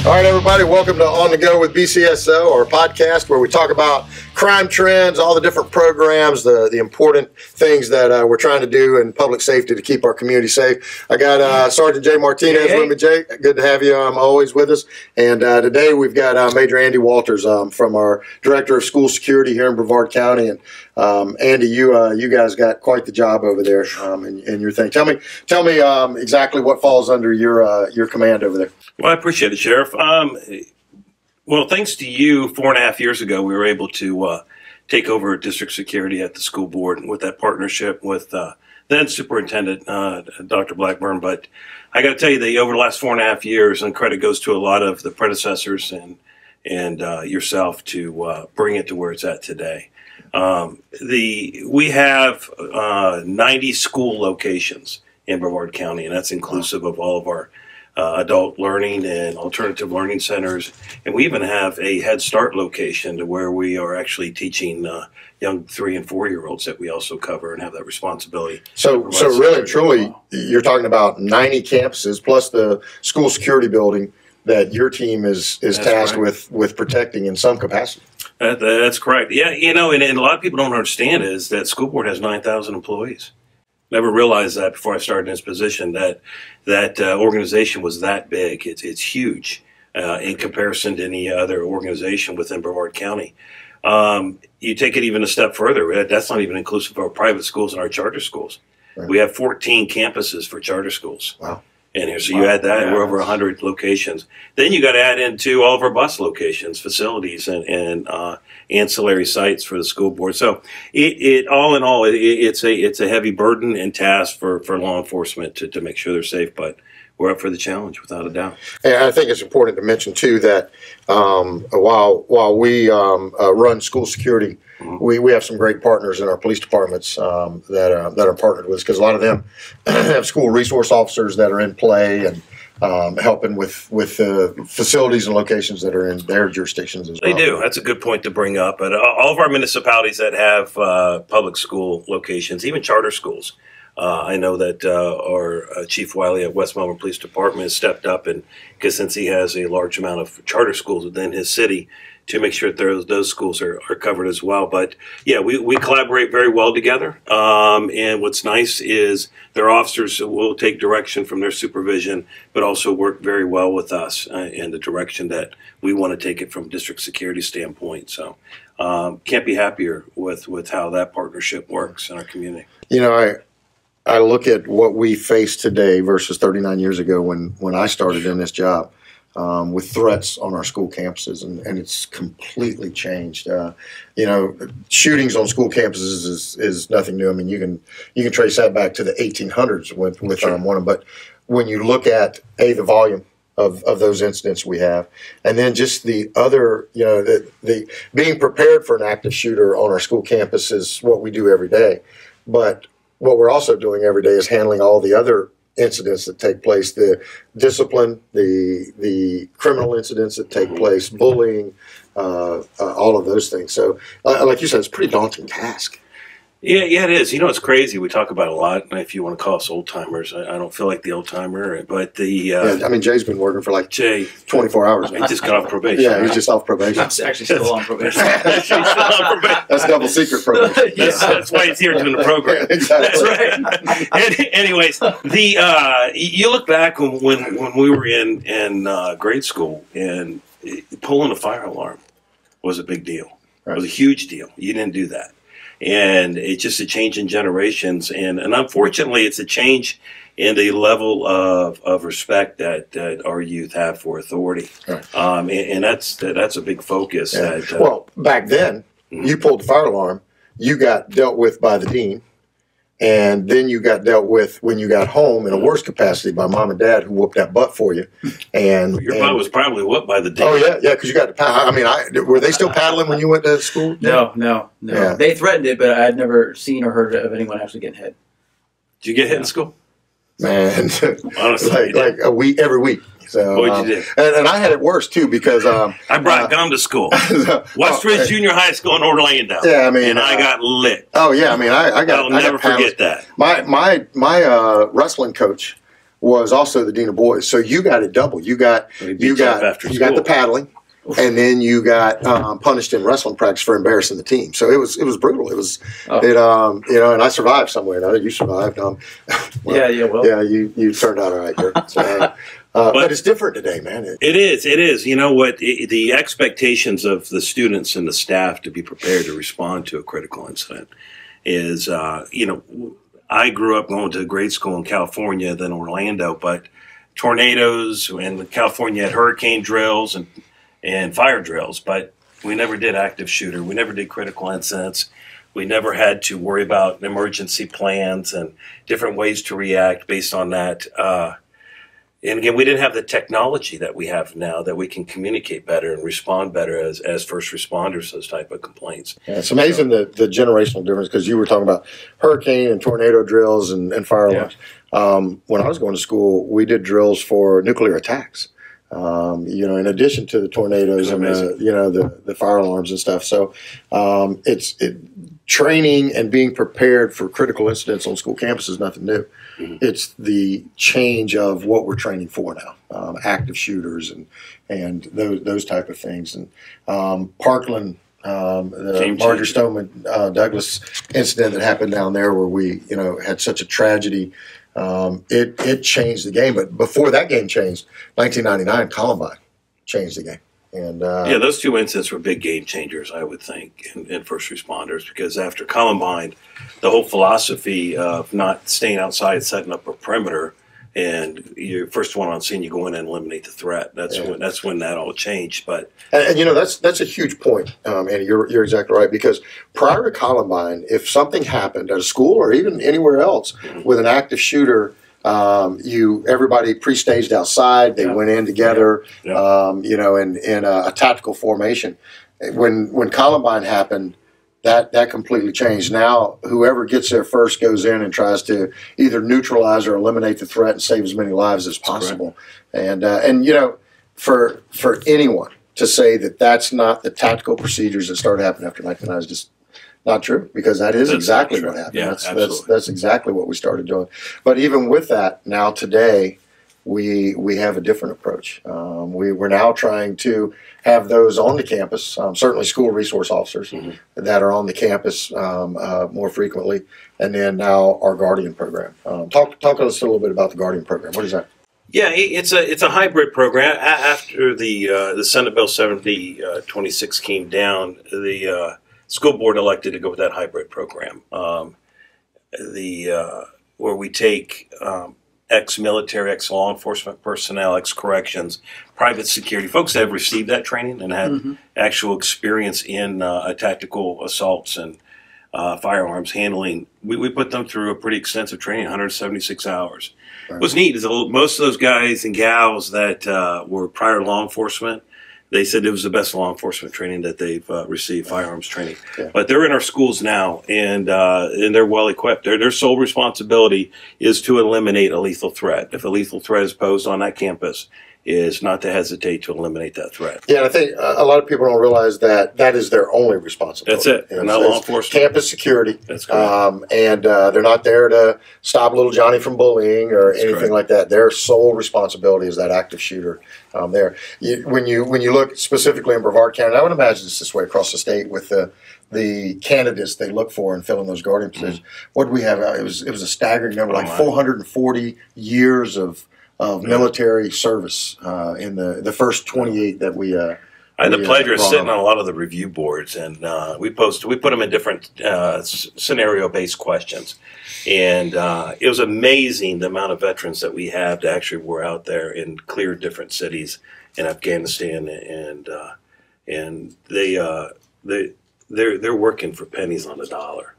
All right, everybody, welcome to On the Go with BCSO, our podcast where we talk about crime trends, all the different programs, the important things that we're trying to do in public safety to keep our community safe. I got Sergeant Jay Martinez with me. Jay, good to have you always with us. And today we've got Major Andy Walters from our Director of School Security here in Brevard County. And Andy, you guys got quite the job over there in your thing. Tell me exactly what falls under your command over there. Well, I appreciate it, Sheriff. Well, thanks to you, 4.5 years ago, we were able to take over district security at the school board with that partnership with then Superintendent Dr. Blackburn. But I got to tell you that over the last 4.5 years, and credit goes to a lot of the predecessors and yourself to bring it to where it's at today. We have 90 school locations in Brevard County, and that's inclusive of all of our adult learning and alternative learning centers. And we even have a Head Start location to where we are actually teaching young 3- and 4-year-olds that we also cover and have that responsibility. So really, truly, you're talking about 90 campuses plus the school security building that your team is tasked with protecting in some capacity. That's correct. Yeah, you know, and a lot of people don't understand is that school board has 9,000 employees. Never realized that before I started in this position, that organization was that big. It's huge in comparison to any other organization within Brevard County. You take it even a step further. That's not even inclusive of our private schools and our charter schools. Right. We have 14 campuses for charter schools. Wow. In here. So you add that, we're over 100 locations. Then you got to add into all of our bus locations, facilities, and ancillary sites for the school board. So it all in all, it's a heavy burden and task for law enforcement to make sure they're safe. But we're up for the challenge without a doubt. And I think it's important to mention too that while we run school security, we have some great partners in our police departments that are partnered with us, because a lot of them have school resource officers that are in play and helping with facilities and locations that are in their jurisdictions as well. They do. That's a good point to bring up. But all of our municipalities that have public school locations, even charter schools, I know that our Chief Wiley at West Melbourne Police Department has stepped up, and because since he has a large amount of charter schools within his city, to make sure that those schools are covered as well. But yeah, we collaborate very well together. And what's nice is their officers will take direction from their supervision, but also work very well with us in the direction that we want to take it from district security standpoint. So can't be happier with how that partnership works in our community. You know, I look at what we face today versus 39 years ago when I started in this job. With threats on our school campuses, and it's completely changed. You know, shootings on school campuses is nothing new. I mean, you can trace that back to the 1800s with one of them. But when you look at the volume of those incidents we have, and then just the other, you know, the being prepared for an active shooter on our school campus is what we do every day. But what we're also doing every day is handling all the other incidents that take place, the discipline, the criminal incidents that take place, bullying, all of those things. So, like you said, it's a pretty daunting task. Yeah, it is. You know, it's crazy. We talk about it a lot. If you want to call us old timers, I don't feel like the old timer, but the. Yeah, I mean, Jay's been working for like 24 hours. He just got off probation. Yeah, he's just off probation. I'm actually still on probation. That's double secret probation. That's why he's here doing the program. Exactly. That's right. Anyways, you look back when we were in grade school, and pulling a fire alarm was a big deal. Right. It was a huge deal. You didn't do that. And it's just a change in generations, and unfortunately, it's a change in the level of respect that our youth have for authority. Right. And that's a big focus. Yeah. Well, back then, you pulled the fire alarm, you got dealt with by the dean, and then you got dealt with when you got home in a worse capacity by mom and dad who whooped that butt for you. And your butt was probably whooped by the dean. Oh yeah, because you got to paddle. I mean, were they still paddling when you went to school? No. Yeah. They threatened it, but I'd never seen or heard of anyone actually getting hit. Did you get hit in school? Man, honestly, like a week, every week. So, what'd you do? And I had it worse too because I brought gum to school. Westridge Junior High School in Orlando. Yeah, I mean, and I got lit. Oh yeah, I mean, I got. I'll never forget that. My wrestling coach was also the dean of boys. So you got it double. You got the paddling, and then you got punished in wrestling practice for embarrassing the team. So it was brutal. It was and I survived some way or another. You survived. Well, you turned out all right. But it's different today, man. It is. You know what? The expectations of the students and the staff to be prepared to respond to a critical incident is, I grew up going to grade school in California, then Orlando, but tornadoes, and California had hurricane drills and fire drills, but we never did active shooter. We never did critical incidents. We never had to worry about emergency plans and different ways to react based on that. And again, we didn't have the technology that we have now that we can communicate better and respond better as first responders to those type of complaints. Yeah, it's amazing the generational difference, because you were talking about hurricane and tornado drills and fire alarms. When I was going to school, we did drills for nuclear attacks. In addition to the tornadoes and the fire alarms and stuff. So training and being prepared for critical incidents on school campus is nothing new. Mm-hmm. It's the change of what we're training for now, active shooters and those type of things. And Parkland, the Marjorie Stoneman Douglas incident that happened down there, where we had such a tragedy. It changed the game. But before that game changed, 1999 Columbine changed the game. And those two incidents were big game changers, I would think, in first responders, because after Columbine, the whole philosophy of not staying outside, setting up a perimeter, and you're first one on scene, you go in and eliminate the threat. That's when that all changed. But that's a huge point, Andy. You're exactly right, because prior to Columbine, if something happened at a school or even anywhere else with an active shooter, everybody pre-staged outside. They went in together, in a tactical formation. When Columbine happened, that completely changed. Now, whoever gets there first goes in and tries to either neutralize or eliminate the threat and save as many lives as possible. And for anyone to say that that's not the tactical procedures that started happening after 1999 is just not true, because that is exactly what happened. Yeah, that's exactly what we started doing. But even with that, now today, we have a different approach. We're now trying to have those on the campus, certainly school resource officers that are on the campus more frequently, and then now our Guardian program. Talk to us a little bit about the Guardian program. What is that? Yeah, it's a hybrid program. After the Senate Bill 7026 came down, the school board elected to go with that hybrid program, where we take ex-military, ex-law enforcement personnel, ex-corrections, private security, folks that have received that training and had actual experience in tactical assaults and firearms handling. We put them through a pretty extensive training, 176 hours. Right. What's neat is most of those guys and gals that were prior law enforcement, they said it was the best law enforcement training that they've received, firearms training. Yeah. But they're in our schools now, and they're well equipped. Their sole responsibility is to eliminate a lethal threat. If a lethal threat is posed on that campus, is not to hesitate to eliminate that threat. Yeah, I think a lot of people don't realize that is their only responsibility. That's it. Not law enforcement. Campus security. That's correct. And they're not there to stop little Johnny from bullying or anything like that. Their sole responsibility is that active shooter there. When you look specifically in Brevard County, I would imagine it's this way across the state with the candidates they look for in filling those Guardian positions. What did we have? It was a staggering number, 440 years of military service in the first 28 that we. I had the pleasure of sitting on a lot of the review boards, and we put them in different scenario-based questions, and it was amazing the amount of veterans that we have that actually were out there and cleared different cities in Afghanistan, and they're working for pennies on the dollar.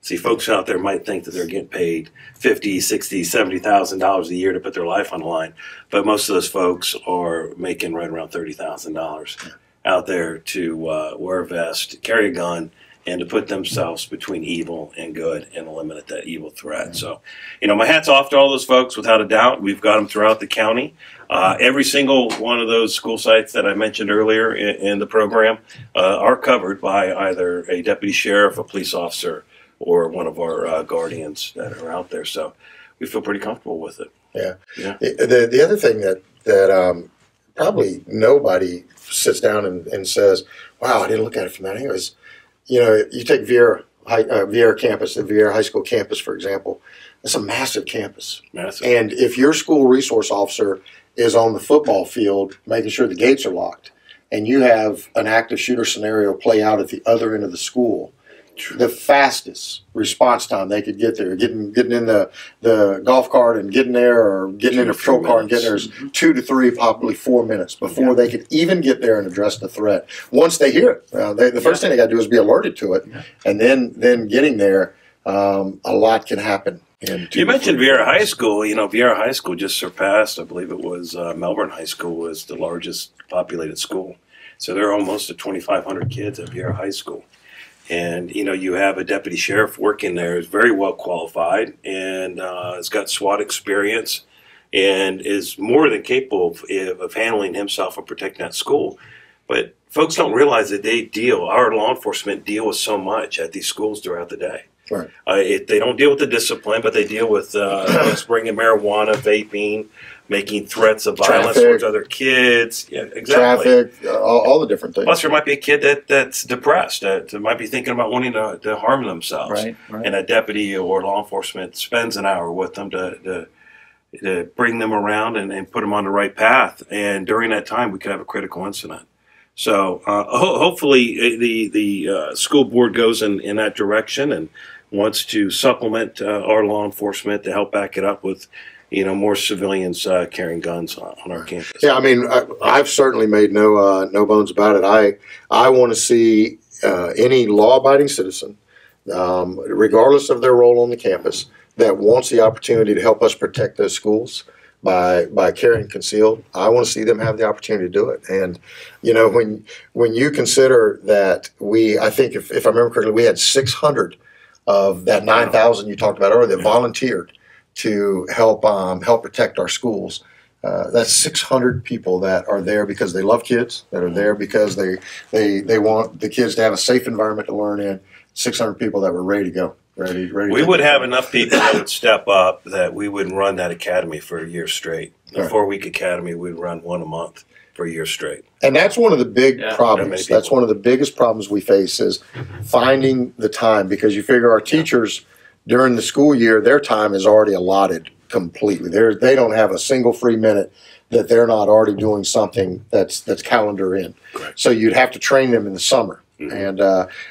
See, folks out there might think that they're getting paid $50,000, $60,000, $70,000 a year to put their life on the line, but most of those folks are making right around $30,000 out there to wear a vest, carry a gun, and to put themselves between evil and good and eliminate that evil threat. So, my hat's off to all those folks, without a doubt. We've got them throughout the county. Every single one of those school sites that I mentioned earlier in the program are covered by either a deputy sheriff, a police officer, or one of our guardians that are out there. So we feel pretty comfortable with it. Yeah. Yeah. The other thing that probably nobody sits down and says, "Wow, I didn't look at it from that angle." Is, you take Vieira campus, the Vieira High School campus, for example. It's a massive campus. Massive. And if your school resource officer is on the football field making sure the gates are locked, and you have an active shooter scenario play out at the other end of the school, the fastest response time they could get there, getting in the golf cart and getting there, or getting in a patrol car and getting there, is 2 to 3, probably 4 minutes before they could even get there and address the threat. Once they hear it, the first thing they got to do is be alerted to it, and then getting there, a lot can happen. You mentioned Vieira High School. Vieira High School just surpassed, I believe it was Melbourne High School was the largest populated school. So there are almost 2,500 kids at Vieira High School. And, you have a deputy sheriff working there who's very well qualified and has got SWAT experience and is more than capable of handling himself and protecting that school. But folks don't realize that our law enforcement deal with so much at these schools throughout the day. Right. They don't deal with the discipline, but they deal with bringing marijuana, vaping, making threats of violence towards other kids. Yeah, exactly. Traffic, all the different things. Plus, there might be a kid that's depressed, that might be thinking about wanting to harm themselves. Right. And a deputy or law enforcement spends an hour with them to bring them around and put them on the right path. And during that time, we could have a critical incident. So hopefully the school board goes in that direction and wants to supplement our law enforcement to help back it up with more civilians carrying guns on our campus. Yeah, I mean, I've certainly made no bones about it. I want to see any law-abiding citizen, regardless of their role on the campus, that wants the opportunity to help us protect those schools by carrying concealed. I want to see them have the opportunity to do it. And when you consider that I think if I remember correctly, we had 600 of that 9,000 you talked about earlier that volunteered to help protect our schools. That's 600 people that are there because they love kids, that are there because they want the kids to have a safe environment to learn in. 600 people that were ready to go. Ready we would have enough people that would step up that we would run that academy for a year straight. The 4-week academy, we'd run one a month for a year straight. And that's one of the big problems. That's one of the biggest problems we face is finding the time, because you figure our teachers during the school year, their time is already allotted completely. They don't have a single free minute that they're not already doing something that's calendar in. Correct. So you'd have to train them in the summer. And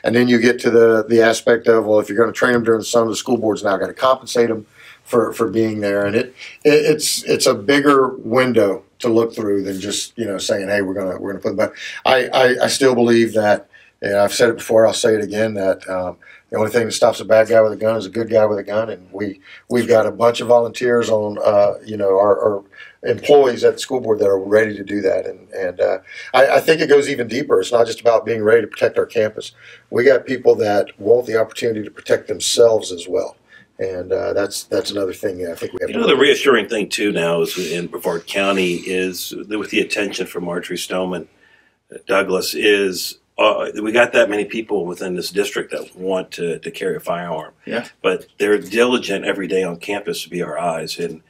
then you get to the aspect of, well, if you're going to train them during the summer, the school board's now got to compensate them for being there, and it's a bigger window to look through than just saying, hey, we're gonna put them back. I still believe that, and I've said it before, I'll say it again, that the only thing that stops a bad guy with a gun is a good guy with a gun, and we've got a bunch of volunteers on our employees at the school board that are ready to do that, and I think it goes even deeper. It's not just about being ready to protect our campus. We got people that want the opportunity to protect themselves as well, and that's another thing I think we have. The reassuring thing too now is in Brevard County is with the attention from Marjorie Stoneman Douglas is. We got that many people within this district that want to carry a firearm. Yeah. But they're diligent every day on campus to be our eyes. And,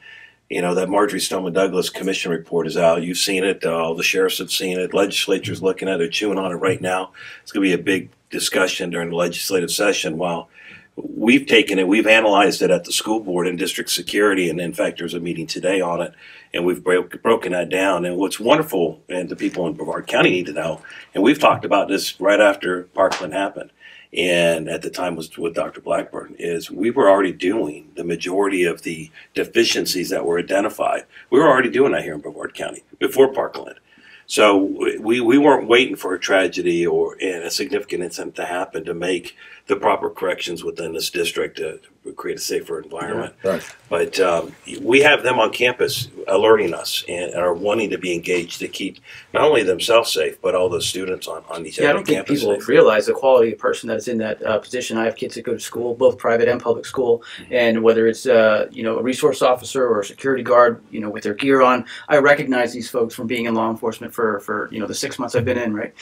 that Marjorie Stoneman Douglas commission report is out. You've seen it. All the sheriffs have seen it. Legislature's looking at it, chewing on it right now. It's going to be a big discussion during the legislative session. While we've taken it, we've analyzed it at the school board and district security. And in fact, there's a meeting today on it. And we've broken that down. And what's wonderful, and the people in Brevard County need to know, and we've talked about this right after Parkland happened, and at the time was with Dr. Blackburn, is we were already doing the majority of the deficiencies that were identified. We were already doing that here in Brevard County before Parkland. So we weren't waiting for a tragedy or a significant incident to happen to make the proper corrections within this district to create a safer environment. Yeah, right. But we have them on campus alerting us and are wanting to be engaged to keep not only themselves safe, but all the students on each I don't think people realize the quality of person that's in that position. I have kids that go to school, both private and public school, and whether it's a resource officer or a security guard, with their gear on, I recognize these folks from being in law enforcement for the 6 months I've been in. Right,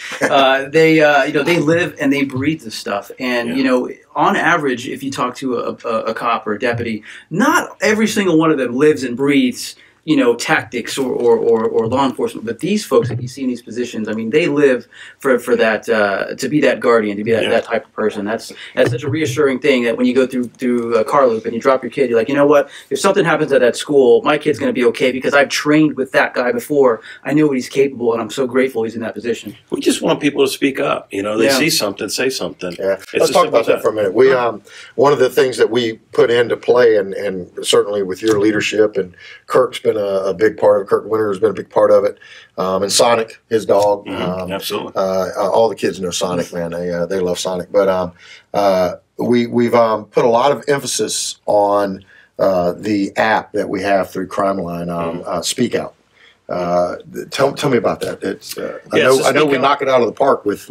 they live and they breathe this stuff, and you know, on average, if you talk to a cop or a deputy, not every single one of them lives and breathes, you know, tactics or law enforcement. But these folks that you see in these positions, I mean, they live for that, to be that guardian, to be that type of person. That's such a reassuring thing that when you go through a car loop and you drop your kid, you're like, you know what? If something happens at that school, my kid's going to be okay because I've trained with that guy before. I know what he's capable, and I'm so grateful he's in that position. We just want people to speak up. You know, they see something, say something. Yeah. Let's talk about that for a minute. We one of the things that we put into play, and certainly with your leadership, and Kirk's been a big part of it. Kirk Winter has been a big part of it, and Sonic, his dog. Absolutely. All the kids know Sonic, man. They love Sonic. But we've put a lot of emphasis on the app that we have through CrimeLine, Speak Out. Tell me about that. It's I know we knock it out of the park with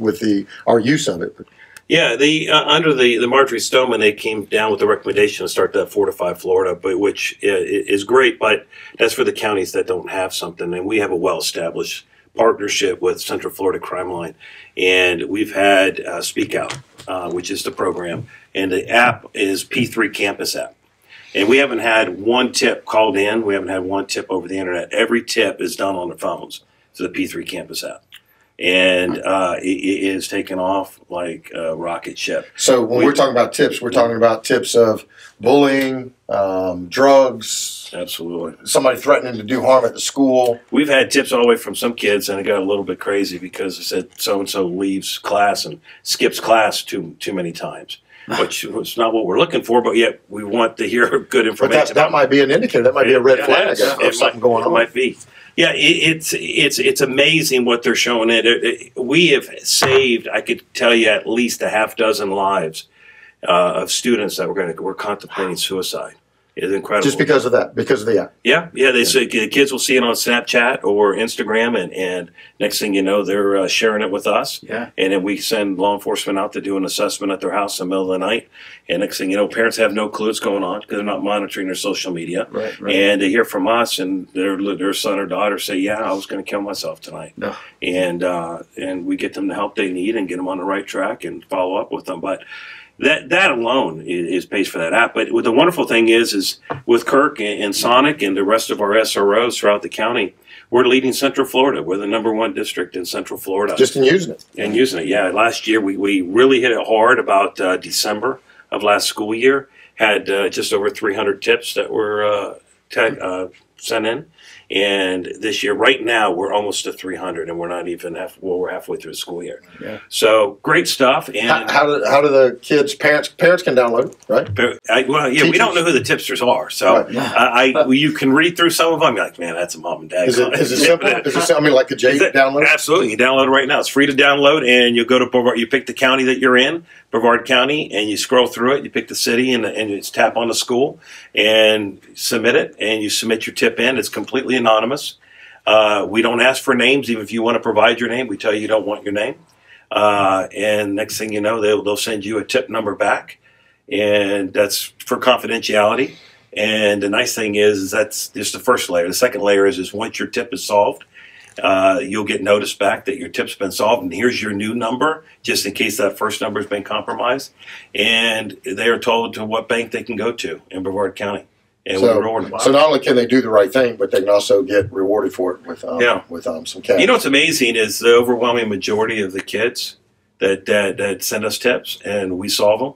our use of it. But. Yeah, under the Marjorie Stoneman, they came down with the recommendation to start that Fortify Florida, which is great, but that's for the counties that don't have something. And we have a well-established partnership with Central Florida Crime Line, and we've had Speak Out, which is the program, and the app is P3 Campus app. And we haven't had one tip called in. We haven't had one tip over the internet. Every tip is done on the phones to the P3 Campus app. And it is taken off like a rocket ship. So when we're talking about tips, we're talking about tips of bullying, drugs. Absolutely. Somebody threatening to do harm at the school. We've had tips all the way from some kids, and it got a little bit crazy because it said so-and-so leaves class and skips class too many times. Which was not what we're looking for, but yet we want to hear good information. But that might be an indicator. That might be a red flag of something going on. It might be. Yeah, it's amazing what they're showing. We have saved, I could tell you, at least a half dozen lives of students that were contemplating suicide. It's incredible. Just because of that, because of the app. Yeah. They say the kids will see it on Snapchat or Instagram, and next thing you know, they're sharing it with us. Yeah. And then we send law enforcement out to do an assessment at their house in the middle of the night. And next thing you know, parents have no clue what's going on because they're not monitoring their social media. Right. And they hear from us, and their son or daughter say, "Yeah, I was going to kill myself tonight." No. And we get them the help they need and get them on the right track and follow up with them. But that alone is pays for that app. But the wonderful thing is with Kirk and Sonic and the rest of our SROs throughout the county, we're leading Central Florida. We're the #1 district in Central Florida. Just in using it. And using it, yeah. Last year, we really hit it hard about December of last school year. Had just over 300 tips that were sent in. And this year, right now, we're almost to 300, and we're not even we're halfway through the school year. Yeah. So great stuff. And how do the kids parents can download it, right? We don't know who the tipsters are, so you can read through some of them. You're like, man, that's a mom and dad. Is it simple? Is it something like a J download? Absolutely, you download it right now. It's free to download, and you go to Brevard. You pick the county that you're in, Brevard County, and you scroll through it. You pick the city, and it's tap on the school and submit it, and you submit your tip in. It's completely anonymous. We don't ask for names, even if you want to provide your name. We tell you don't want your name. And next thing you know, they'll send you a tip number back, and that's for confidentiality. And the nice thing is that's just the first layer. The second layer is once your tip is solved, you'll get notice back that your tip's been solved, and here's your new number, just in case that first number has been compromised. And they are told to what bank they can go to in Brevard County. And so not only can they do the right thing, but they can also get rewarded for it with some cash. You know what's amazing is the overwhelming majority of the kids that send us tips, and we solve them,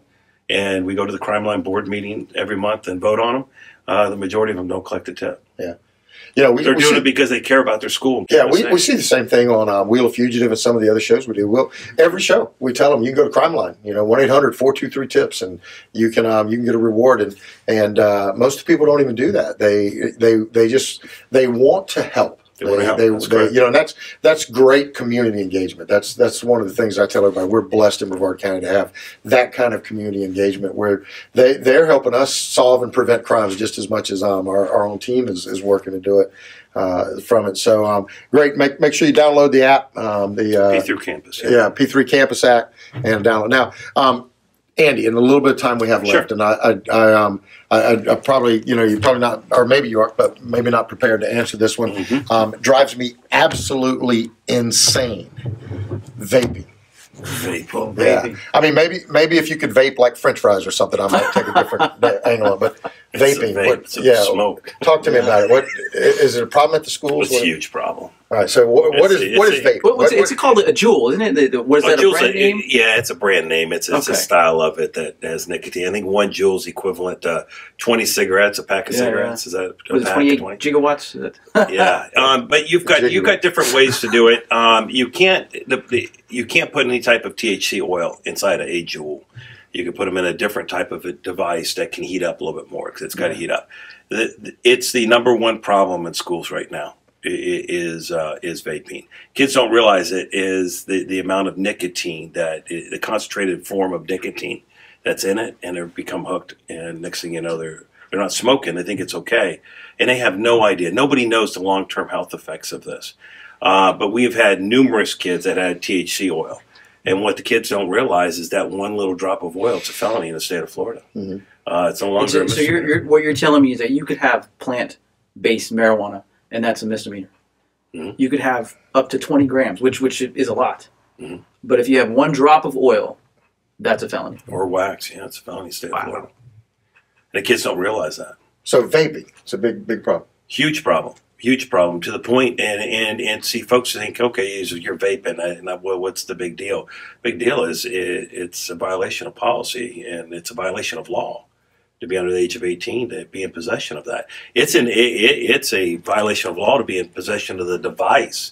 and we go to the Crime Line board meeting every month and vote on them. The majority of them don't collect a tip. Yeah. You know, they're doing it because they care about their school. Yeah, we see the same thing on Wheel of Fugitive and some of the other shows we do. Every show we tell them you can go to Crime Line, 1-800-423-TIPS, and you can get a reward. And most people don't even do that. They want to help. And that's great community engagement. That's one of the things I tell everybody. We're blessed in Brevard County to have that kind of community engagement where they're helping us solve and prevent crimes just as much as our own team is working to do it from it. So great. Make sure you download the app. The P3 Campus. Yeah, P3 Campus app, and download now. Andy, in a little bit of time we have left, and I probably, you're probably not, or maybe you are, but maybe not prepared to answer this one. Drives me absolutely insane. Vaping. Vaping. Yeah, I mean, maybe if you could vape like French fries or something, I might take a different angle on it. But vaping, It's a smoke. Talk to me about it. What is it a problem at the schools? It's a huge problem. All right, so what is vape? It's called a Juul, isn't it? What is that, a brand name? Yeah, it's a brand name. It's a style of it that has nicotine. I think 1 Juul is equivalent to 20 cigarettes, a pack of cigarettes. Is that a pack? 28 gigawatts? Yeah, but you've got different ways to do it. You can't put any type of THC oil inside a Juul. You can put them in a different type of a device that can heat up a little bit more because it's got to heat up. It's the #1 problem in schools right now. Is vaping. Kids don't realize it is the amount of nicotine the concentrated form of nicotine that's in it, and they become hooked. And next thing you know, they're not smoking. They think it's okay, and they have no idea. Nobody knows the long-term health effects of this. But we've had numerous kids that had THC oil, and what the kids don't realize is that one little drop of oil, it's a felony in the state of Florida. Mm-hmm. It's no longer. So what you're telling me is that you could have plant-based marijuana, and that's a misdemeanor. Mm-hmm. You could have up to 20 grams, which is a lot. Mm-hmm. But if you have 1 drop of oil, that's a felony. Or wax, yeah, it's a felony in the state of Florida. And the kids don't realize that. So vaping, it's a big problem. Huge problem to the point, and see, folks think, okay, you're vaping, and well, what's the big deal? Big deal is it's a violation of policy, and it's a violation of law to be under the age of 18 to be in possession of that. It's a violation of law to be in possession of the device.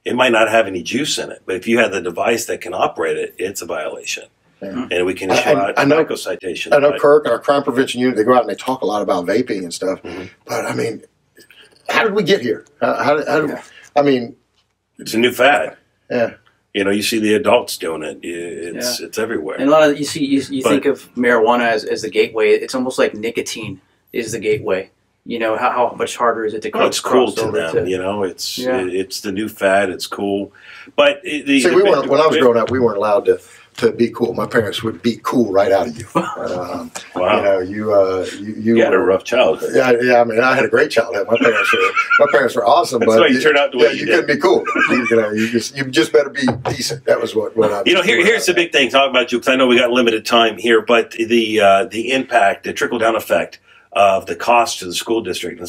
It might not have any juice in it, but if you have the device that can operate it, it's a violation. Yeah. And we can issue out tobacco citations. I know Kirk and our crime prevention unit, they go out and they talk a lot about vaping and stuff. Mm-hmm. But I mean, how did we get here? I mean, it's a new fad. Yeah. You know, you see the adults doing it. It's everywhere. And a lot of you think of marijuana as the gateway. It's almost like nicotine is the gateway. You know, how much harder is it to cross? It's cool to them. You know, it's the new fad. It's cool. But when I was growing up, we weren't allowed to be cool. My parents would beat cool right out of you. Wow. You know, you had a rough childhood. Yeah. I mean, I had a great childhood. My parents were awesome. That's why you turned out the way you did. Couldn't be cool. You just better be decent. That was what I. You know, here's the big thing. Talk about you, because I know we got limited time here, but the impact, the trickle down effect of the cost to the school district and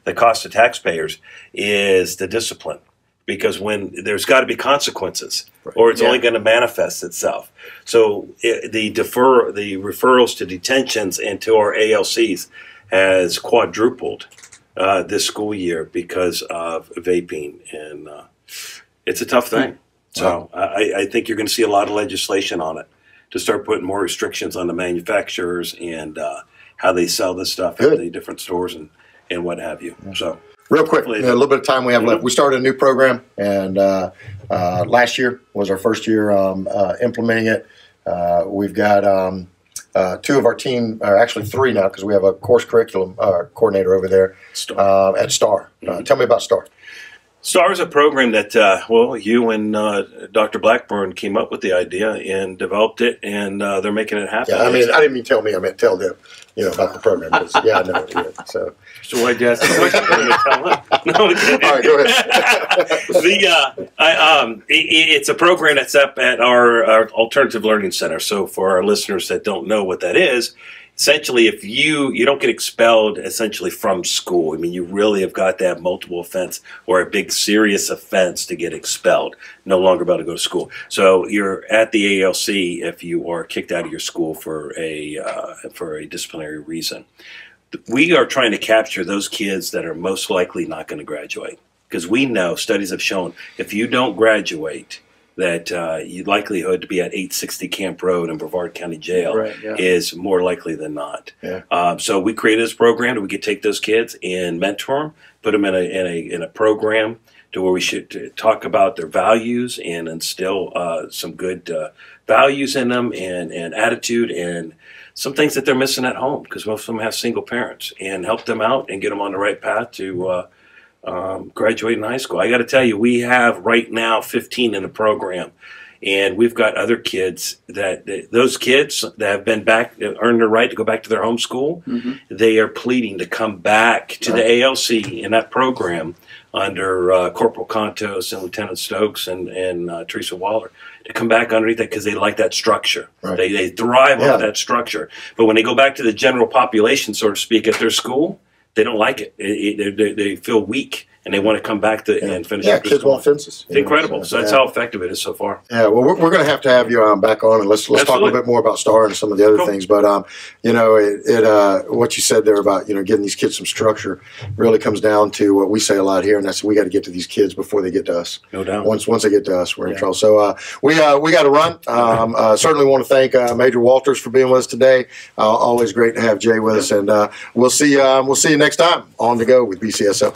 the cost to taxpayers is the discipline. Because when there's got to be consequences, or it's only going to manifest itself. So the referrals to detentions and to our ALCs has quadrupled this school year because of vaping, and it's a tough thing. So I think you're going to see a lot of legislation on it to start putting more restrictions on the manufacturers and how they sell this stuff at the different stores and what have you. So. Real quick, a little bit of time we have left. We started a new program, and last year was our first year implementing it. We've got 2 of our team, or actually 3 now, because we have a course curriculum coordinator over there at STAR. Tell me about STAR. STAR is a program that, you and Dr. Blackburn came up with the idea and developed it, and they're making it happen. Yeah, I mean, I didn't mean tell me, I meant tell them, about the program. I know it did. So why'd you ask the question? All right, go ahead. It's a program that's up at our Alternative Learning Center. So for our listeners that don't know what that is, essentially, if you don't get expelled essentially from school, I mean, you really have got to have multiple offense or a big serious offense to get expelled, no longer about to go to school. So you're at the ALC if you are kicked out of your school for a disciplinary reason. We are trying to capture those kids that are most likely not going to graduate, because we know studies have shown if you don't graduate, that your likelihood to be at 860 Camp Road in Brevard County Jail is more likely than not. Yeah. So we created this program that we could take those kids and mentor them, put them in a program to where we should talk about their values and instill some good values in them and attitude and some things that they're missing at home, because most of them have single parents, and help them out and get them on the right path to graduating high school. I got to tell you, we have right now 15 in the program, And we've got other kids those kids that have been back, earned their right to go back to their home school. They are pleading to come back to the ALC in that program under Corporal Contos and Lieutenant Stokes and Teresa Waller, to come back underneath that because they like that structure. Right. They thrive off that structure. But when they go back to the general population, so to speak, at their school, they don't like it. They feel weak, and they want to come back and finish up their kids school. want fences. It's incredible. So that's how effective it is so far. Yeah, well, we're going to have you back on, and let's talk a little bit more about STAR and some of the other things. But you know, what you said there about getting these kids some structure really comes down to what we say a lot here, and that's we got to get to these kids before they get to us. No doubt. Once they get to us, we're in trouble. So we got to run. Certainly want to thank Major Walters for being with us today. Always great to have Jay with us, and we'll see you next time on The Go with BCSO.